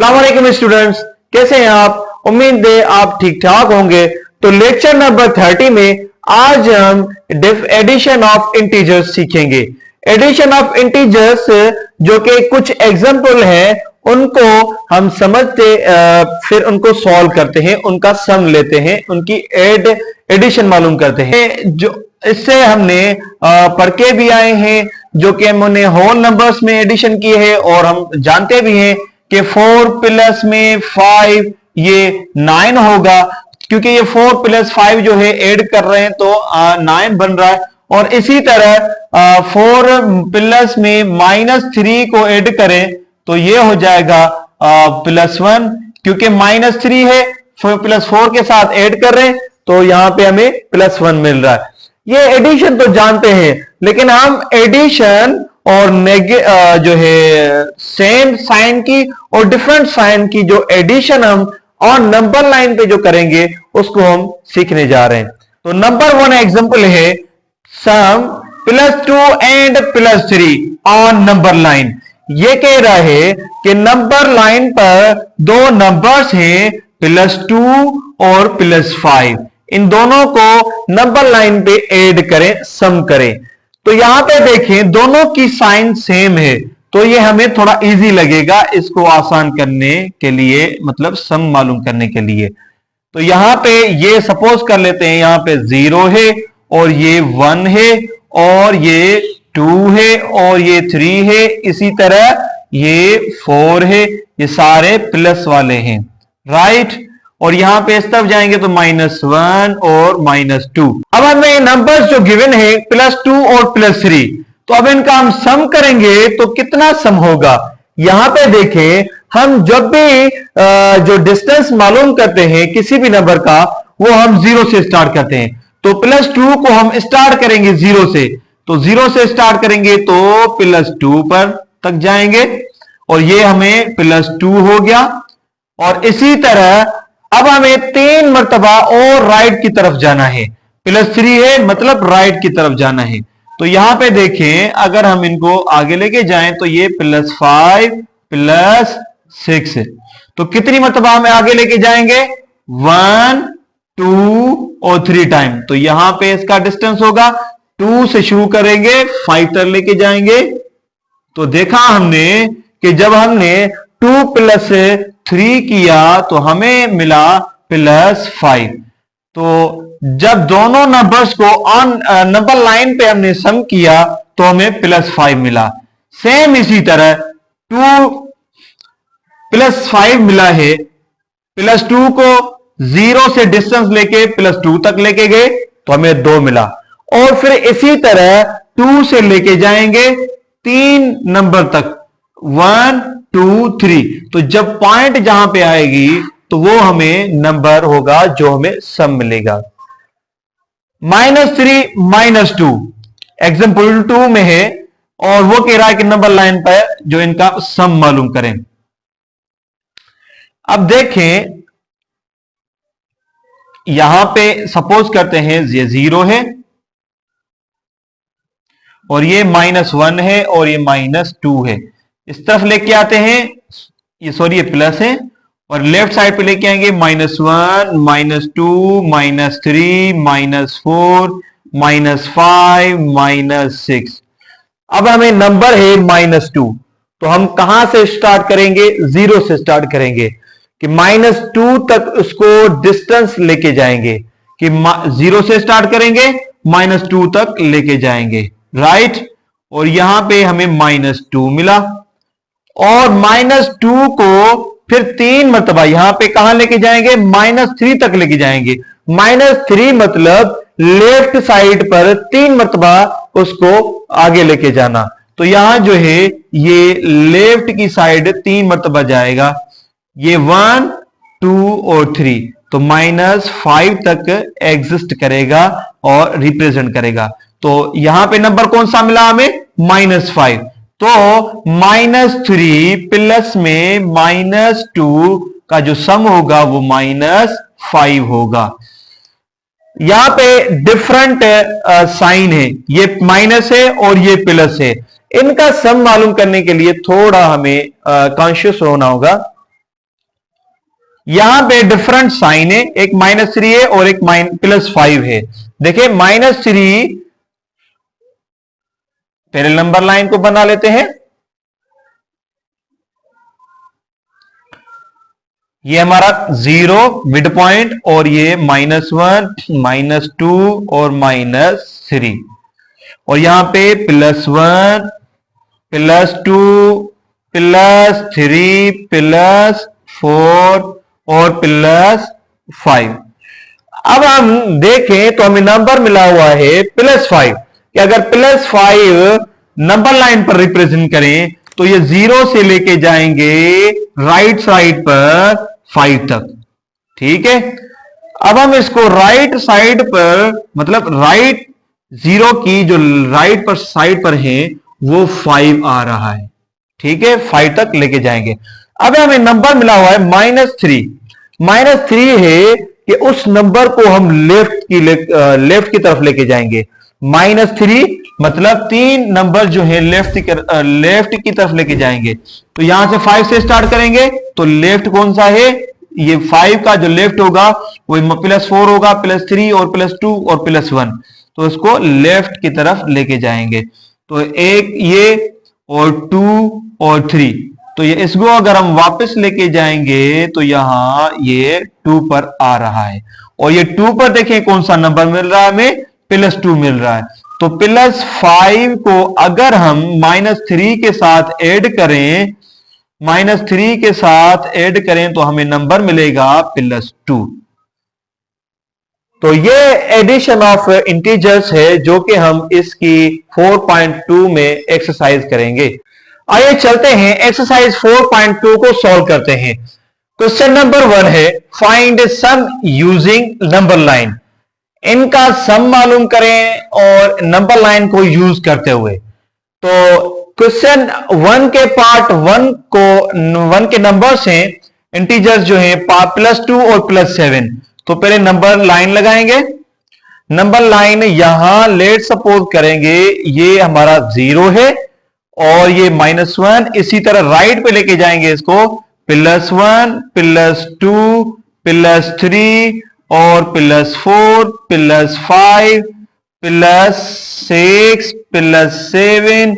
अस्सलाम वालेकुम स्टूडेंट्स, कैसे हैं आप? उम्मीद है आप ठीक ठाक होंगे। तो लेक्चर नंबर 30 में आज हम एडिशन ऑफ इंटीजर्स सीखेंगे। एडिशन ऑफ इंटीजर्स जो कि कुछ एग्जाम्पल है उनको हम समझते फिर उनको सॉल्व करते हैं, उनका सम लेते हैं, उनकी एडिशन मालूम करते हैं। जो इससे हमने पढ़ के भी आए हैं, जो कि हमने होल नंबर्स में एडिशन की है, और हम जानते भी हैं कि 4 प्लस में 5 ये 9 होगा, क्योंकि ये 4 प्लस 5 जो है ऐड कर रहे हैं तो 9 बन रहा है। और इसी तरह 4 प्लस में -3 को ऐड करें तो ये हो जाएगा +1, क्योंकि -3 है, 4 प्लस 4 के साथ ऐड कर रहे हैं तो यहां पे हमें +1 मिल रहा है। ये एडिशन तो जानते हैं, लेकिन हम एडिशन और जो है सेम साइन की और डिफरेंट साइन की जो एडिशन हम और नंबर लाइन पे जो करेंगे उसको हम सीखने जा रहे हैं। तो नंबर 1 एग्जांपल है सम +2 एंड +3 ऑन नंबर लाइन। ये कह रहा है कि नंबर लाइन पर दो नंबर्स हैं +2 और +5, इन दोनों को नंबर लाइन पे ऐड करें, सम करें। तो यहां पे देखें दोनों की साइन सेम है, तो ये हमें थोड़ा इजी लगेगा इसको आसान करने के लिए, मतलब सम मालूम करने के लिए। तो यहां पे ये सपोज कर लेते हैं, यहां पे 0 है और ये 1 है और ये 2 है और ये 3 है, इसी तरह ये 4 है, ये सारे प्लस वाले हैं, राइट। और यहां पे इस तरफ जाएंगे तो -1 और -2। अब हमें नंबर्स जो गिवन है +2 और +3, तो अब इनका हम सम करेंगे तो कितना सम होगा। यहां पे देखें, हम जब भी जो डिस्टेंस मालूम करते हैं किसी भी नंबर का, वो हम 0 से स्टार्ट करते हैं। तो +2 को हम स्टार्ट करेंगे 0 से, तो 0 से स्टार्ट करेंगे तो +2 पर तक जाएंगे और ये हमें +2 हो गया। और इसी तरह अब हमें 3 मर्तबा और राइट की तरफ जाना है, +3 है मतलब राइट की तरफ जाना है। तो यहां पे देखें, अगर हम इनको आगे लेके जाएं तो ये +5 +6, तो कितनी मर्तबा हमें आगे लेके जाएंगे? 1 2 और 3 टाइम। तो यहां पे इसका डिस्टेंस होगा 2 से शुरू करेंगे, 5 तक लेके जाएंगे। तो देखा हमने कि जब हमने 2 + 3 किया तो हमें मिला +5। तो जब दोनों नंबर्स को ऑन नंबर लाइन पे हमने सम किया तो हमें +5 मिला। सेम इसी तरह 2 + 5 मिला है, +2 को 0 से डिस्टेंस लेके +2 तक लेके गए तो हमें 2 मिला। और फिर इसी तरह 2 से लेके जाएंगे 3 नंबर तक, 1 2 3। तो जब पॉइंट जहां पे आएगी तो वो हमें नंबर होगा जो हमें सम मिलेगा। -3 -2 एग्जांपल 2 में है, और वो कह रहा है कि नंबर लाइन पर जो इनका सम मालूम करें। अब देखें, यहां पे सपोज करते हैं ये 0 है और ये -1 है और ये -2 है। इस तरफ लेके आते हैं, ये सॉरी ये प्लस है, और लेफ्ट साइड पे लेके आएंगे -1 -2 -3 -4 -5 -6। अब हमें नंबर है -2, तो हम कहां से स्टार्ट करेंगे? 0 से स्टार्ट करेंगे कि -2 तक उसको डिस्टेंस लेके जाएंगे, कि 0 से स्टार्ट करेंगे -2 तक लेके जाएंगे, राइट। और यहां पे हमें -2 मिला, और -2 को फिर 3 मरतबा यहां पे कहां लेके जाएंगे? -3 तक लेके जाएंगे। -3 मतलब लेफ्ट साइड पर 3 मरतबा उसको आगे लेके जाना। तो यहां जो है ये लेफ्ट की साइड 3 मरतबा जाएगा, ये 1 2 और 3, तो -5 तक एग्जिस्ट करेगा और रिप्रेजेंट करेगा। तो यहां पे नंबर कौन सा मिला हमें? -5। तो -3 प्लस में -2 का जो सम होगा वो -5 होगा। यहां पे डिफरेंट साइन है, ये माइनस है और ये प्लस है। इनका सम मालूम करने के लिए थोड़ा हमें कॉन्शियस होना होगा। यहां पे डिफरेंट साइन है, एक -3 है और एक +5 है। देखिए -3, पहले नंबर लाइन को बना लेते हैं। ये हमारा 0 मिड पॉइंट और ये -1 -2 और -3 और यहां पे +1 +2 +3 +4 और +5। अब हम देखें तो हमें नंबर मिला हुआ है +5 कि अगर +5 नंबर लाइन पर रिप्रेजेंट करें तो ये 0 से लेके जाएंगे राइट साइड पर 5 तक। ठीक है, अब हम इसको राइट साइड पर मतलब राइट 0 की जो राइट पर साइड पर है वो 5 आ रहा है। ठीक है, 5 तक लेके जाएंगे। अब हमें नंबर मिला हुआ है -3। -3 है कि उस नंबर को हम लेफ्ट की तरफ लेके जाएंगे। -3 मतलब 3 नंबर जो है लेफ्ट की तरफ लेके जाएंगे। तो यहां से 5 से स्टार्ट करेंगे तो लेफ्ट कौन सा है, ये 5 का जो लेफ्ट होगा वो +4 होगा, +3 और +2 और +1, तो इसको लेफ्ट की तरफ लेके जाएंगे। तो एक ये और 2 और 3, तो ये इसको अगर हम वापस लेके जाएंगे तो यहां ये 2 पर आ रहा है और ये 2 पर देखें कौन सा नंबर मिल रहा है, हमें +2 मिल रहा है। तो +5 को अगर हम -3 के साथ ऐड करें, -3 के साथ ऐड करें तो हमें नंबर मिलेगा +2। तो ये एडिशन ऑफ इंटीजर्स है जो कि हम इसकी 4.2 में एक्सरसाइज करेंगे। आइए चलते हैं एक्सरसाइज 4.2 को सॉल्व करते हैं। क्वेश्चन नंबर 1 है find sum using number line. इनका सम मालूम करें और नंबर लाइन को यूज करते हुए। तो क्वेश्चन 1 के पार्ट 1 के नंबर्स हैं, इंटीजर्स जो हैं +2 और +7। तो पहले नंबर लाइन लगाएंगे। नंबर लाइन यहां लेट सपोज करेंगे ये हमारा 0 है और ये -1, इसी तरह राइट पे लेके जाएंगे इसको +1 +2 +3 और +4 +5 +6 +7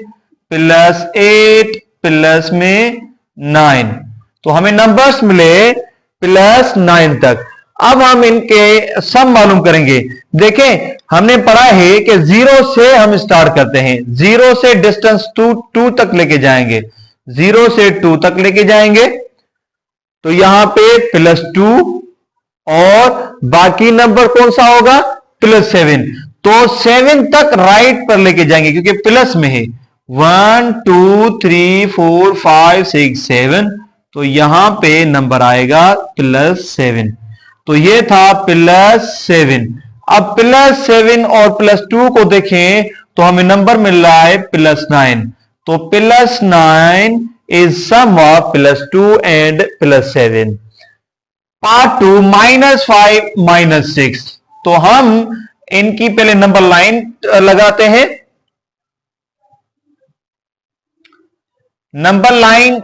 +8 +9। तो हमें नंबर्स मिले +9 तक। अब हम इनके सम मालूम करेंगे। देखें हमने पढ़ा है कि 0 से हम स्टार्ट करते हैं, 0 से डिस्टेंस 2 तक लेके जाएंगे, 0 से 2 तक लेके जाएंगे। तो यहां पे +2 और बाकी नंबर कौन सा होगा +7। तो 7 तक राइट पर लेके जाएंगे क्योंकि प्लस में है। 1 2 3 4 5 6 7, तो यहां पे नंबर आएगा +7। तो ये था +7। अब +7 और +2 को देखें तो हमें नंबर मिल रहा है +9। तो +9 is sum of +2 and +7। Part 2 -5 -6। तो हम इनकी पहले नंबर लाइन लगाते हैं। नंबर लाइन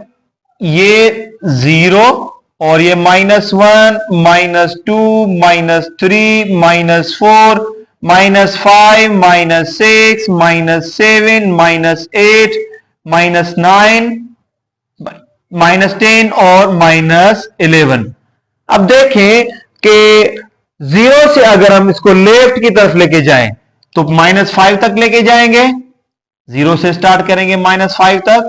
ये 0 और ये -1 -2 -3 -4 -5 -6 -7 -8 -9 -10 और -11। अब देखें कि 0 से अगर हम इसको लेफ्ट की तरफ लेके जाएं तो -5 तक लेके जाएंगे, 0 से स्टार्ट करेंगे -5 तक,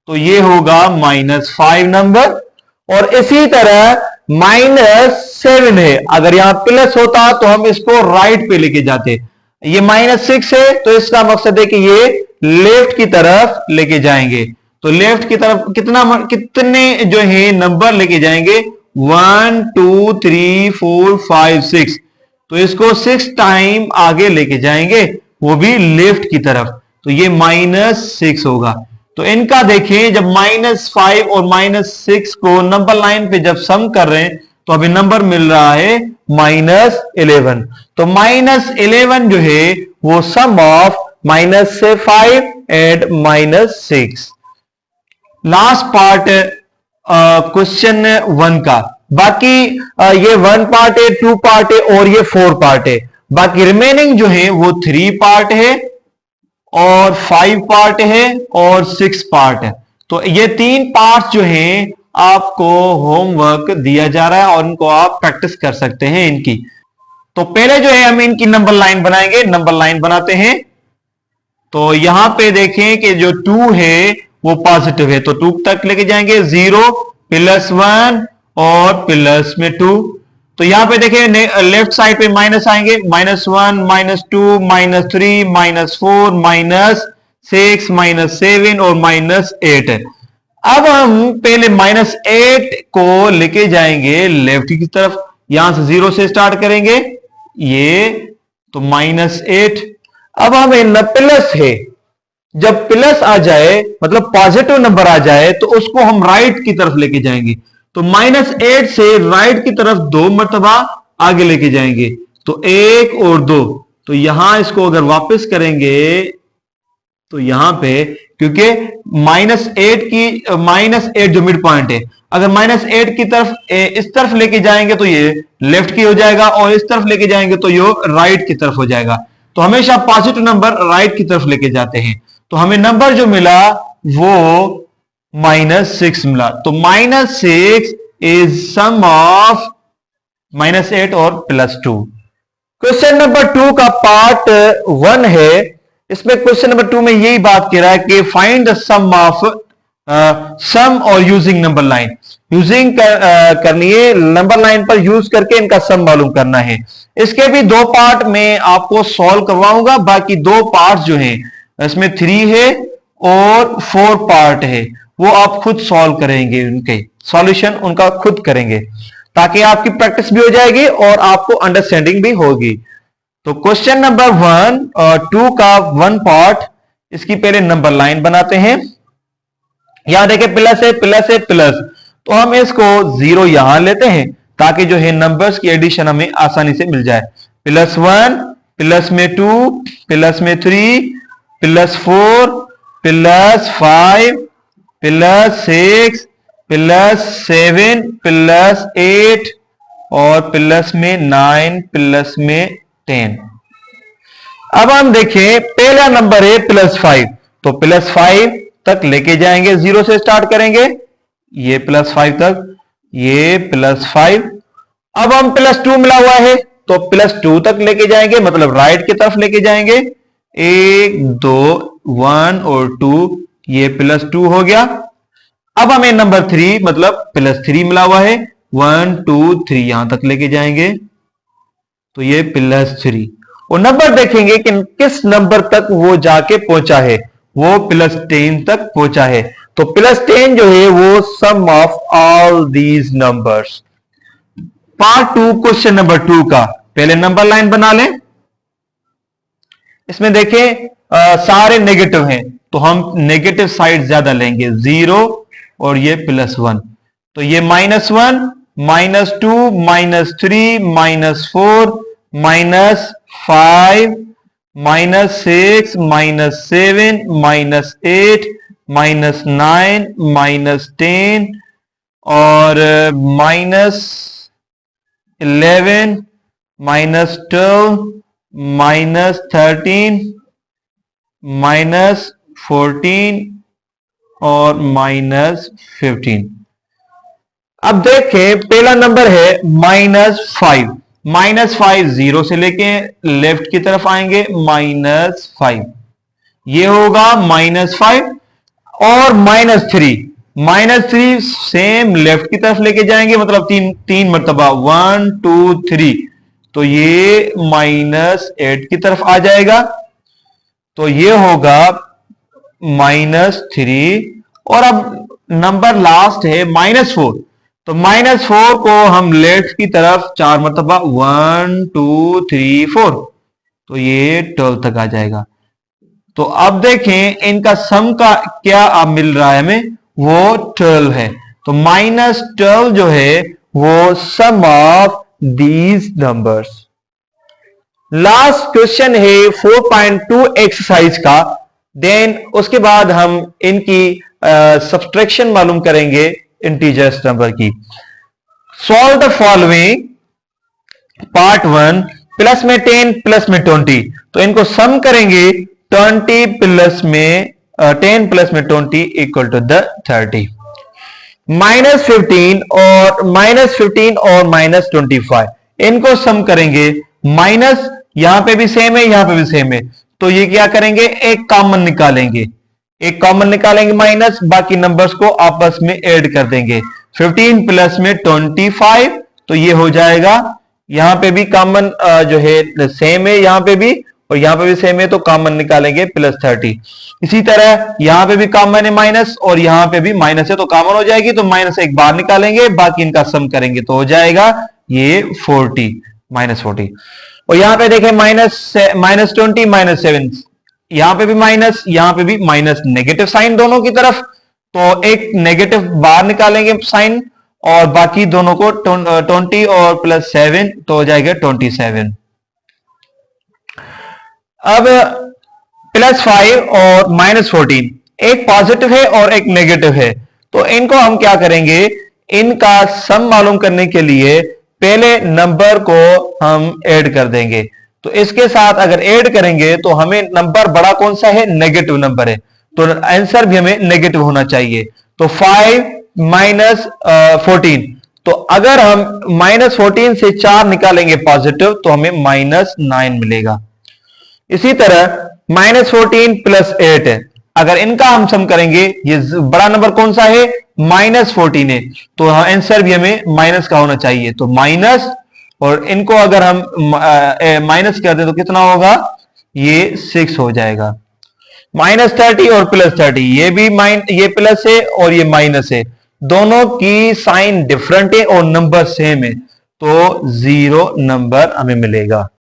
तो ये होगा -5 नंबर। और इसी तरह -7 है, अगर यहां प्लस होता तो हम इसको राइट पे लेके जाते। ये -6 है तो इसका मकसद है कि ये लेफ्ट की तरफ लेके जाएंगे। तो लेफ्ट की तरफ कितने जो है नंबर लेके जाएंगे 1 2 3 4 5 6। तो इसको 6 टाइम आगे लेके जाएंगे, वो भी लेफ्ट की तरफ। तो ये -6 होगा। तो इनका देखें जब -5 और -6 को नंबर लाइन पे जब सम कर रहे हैं तो अभी नंबर मिल रहा है -11। तो -11 जो है वो sum of -5 and -6। Last part question 1 का बाकी ये 1 पार्ट है, 2 पार्ट है और ये 4 पार्ट है। बाकी रिमेनिंग जो है वो 3 पार्ट है और 5 पार्ट है और 6 पार्ट है। तो ये 3 पार्ट जो हैं आपको होमवर्क दिया जा रहा है और इनको आप प्रैक्टिस कर सकते हैं इनकी। तो पहले जो है हम इनकी नंबर लाइन बनाएंगे। नंबर लाइन बनाते हैं। तो यहां पे देखें कि जो 2 है वो पॉजिटिव है, तो 2 तक लेके जाएंगे, 0 प्लस 1 और प्लस में 2। तो यहां पे देखें लेफ्ट साइड पे माइनस आएंगे, -1 -2 -3 -4 -6 -7 और -8 है। अब हम पहले -8 को लेके जाएंगे लेफ्ट की तरफ, यहां से 0 से स्टार्ट करेंगे ये, तो -8। अब हमें न प्लस है, जब प्लस आ जाए मतलब पॉजिटिव नंबर आ जाए तो उसको हम राइट की तरफ लेके जाएंगे। तो -8 से राइट की तरफ 2 मरतबा आगे लेके जाएंगे, तो 1 और 2। तो यहां इसको अगर वापस करेंगे तो यहां पे, क्योंकि -8 जो मिड पॉइंट है, अगर -8 की तरफ इस तरफ लेके जाएंगे तो ये लेफ्ट की हो जाएगा और इस तरफ लेके जाएंगे तो ये राइट की तरफ हो जाएगा। तो हमेशा पॉजिटिव नंबर राइट की तरफ लेके जाते हैं। तो हमें नंबर जो मिला वो -6 मिला। तो -6 इज सम ऑफ -8 और +2। क्वेश्चन नंबर 2 का पार्ट 1 है। इसमें क्वेश्चन नंबर 2 में यही बात कह रहा है कि find the some of some और यूजिंग नंबर लाइन। यूजिंग करनी है, नंबर लाइन पर यूज करके इनका सम मालूम करना है। इसके भी 2 पार्ट में आपको सॉल्व करवाऊंगा। बाकी 2 पार्ट जो हैं इसमें 3 है और 4 पार्ट है, वो आप खुद सॉल्व करेंगे, उनके सॉल्यूशन उनका खुद करेंगे, ताकि आपकी प्रैक्टिस भी हो जाएगी और आपको अंडरस्टैंडिंग भी होगी। तो क्वेश्चन नंबर 1 और 2 का 1 पार्ट, इसकी पहले नंबर लाइन बनाते हैं। यहां देखें प्लस है प्लस है प्लस, तो हम इसको 0 यहां लेते हैं ताकि जो है नंबर्स की एडिशन हमें आसानी से मिल जाए। +1 प्लस में 2 प्लस में 3 +4 +5 +6 +7 +8 और प्लस में 9 प्लस में 10। अब हम देखें पहला नंबर है +5, तो +5 तक लेके जाएंगे, 0 से स्टार्ट करेंगे, ये +5 तक, ये +5। अब हम +2 मिला हुआ है तो +2 तक लेके जाएंगे, मतलब राइट की तरफ लेके जाएंगे, 1 2 1 और 2, ये +2 हो गया। अब हमें नंबर 3 मतलब +3 मिला हुआ है, 1 2 3 यहां तक लेके जाएंगे, तो ये +3। और नंबर देखेंगे कि किस नंबर तक वो जाके पहुंचा है, वो +10 तक पहुंचा है। तो +10 जो है वो sum of all these numbers. Part 2 question number 2 का पहले नंबर लाइन बना लें। इसमें देखें सारे नेगेटिव हैं, तो हम नेगेटिव साइड ज्यादा लेंगे, 0 और ये +1, तो ये -1 -2 -3 -4 -5 -6 -7 -8 -9 -10 और -11 -12 -13 -14 और -15। अब देखें पहला नंबर है -5। -5 0 से लेके लेफ्ट की तरफ आएंगे, -5, ये होगा -5 और -3 सेम लेफ्ट की तरफ लेके जाएंगे, मतलब तीन मरतबा, 1 2 3, तो ये -8 की तरफ आ जाएगा, तो ये होगा -3। और अब नंबर लास्ट है -4, तो -4 को हम लेफ्ट की तरफ 4 मरतबा, 1 2 3 4, तो ये 12 तक आ जाएगा। तो अब देखें इनका सम का क्या अब मिल रहा है हमें, वो 12 है। तो -12 जो है वो sum of these numbers. Last question है 4.2 एक्सरसाइज का। देन उसके बाद हम इनकी सब्सट्रैक्शन मालूम करेंगे इंटीजर्स नंबर की। Solve the following part 1 plus में 10 प्लस में 20, तो इनको सम करेंगे 20 प्लस में 10 प्लस में 20 इक्वल टू द 30। -15 और -25 इनको सम करेंगे, माइनस यहां पे भी सेम है यहां पे भी सेम है, तो ये क्या करेंगे, एक कॉमन निकालेंगे माइनस, बाकी नंबर्स को आपस में ऐड कर देंगे। 15 प्लस में 25, तो ये हो जाएगा, यहां पे भी कॉमन जो है सेम है यहां पे भी और यहां पे भी सेम है, तो कॉमन निकालेंगे प्लस 30। इसी तरह यहां पे भी कॉमन है माइनस और यहां पे भी माइनस है, तो कॉमन हो जाएगी, तो माइनस एक बार निकालेंगे, बाकी इनका सम करेंगे तो हो जाएगा ये 40 -40। और यहां पे देखें -20 -7, यहां पे भी माइनस यहां पे भी माइनस, नेगेटिव साइन दोनों की तरफ, तो एक नेगेटिव बाहर निकालेंगे साइन और बाकी दोनों को 20 और प्लस 7, तो हो जाएगा 27। अब +5 और -14 एक पॉजिटिव है और एक नेगेटिव है, तो इनको हम क्या करेंगे, इनका सम मालूम करने के लिए पहले नंबर को हम ऐड कर देंगे। तो इसके साथ अगर ऐड करेंगे तो हमें नंबर बड़ा कौन सा है, नेगेटिव नंबर है, तो आंसर भी हमें नेगेटिव होना चाहिए। तो 5 -14, तो अगर हम -14 से 4 निकालेंगे पॉजिटिव तो हमें -9 मिलेगा। इसी तरह -14 प्लस 8 है, अगर इनका हम सम करेंगे, ये बड़ा नंबर कौन सा है, -14 है, तो आंसर भी हमें माइनस का होना चाहिए, तो माइनस, और इनको अगर हम माइनस कर दें तो कितना होगा, ये 6 हो जाएगा। -30 और +30, ये प्लस है और ये माइनस है, दोनों की साइन डिफरेंट है और नंबर सेम है, तो 0 नंबर हमें मिलेगा।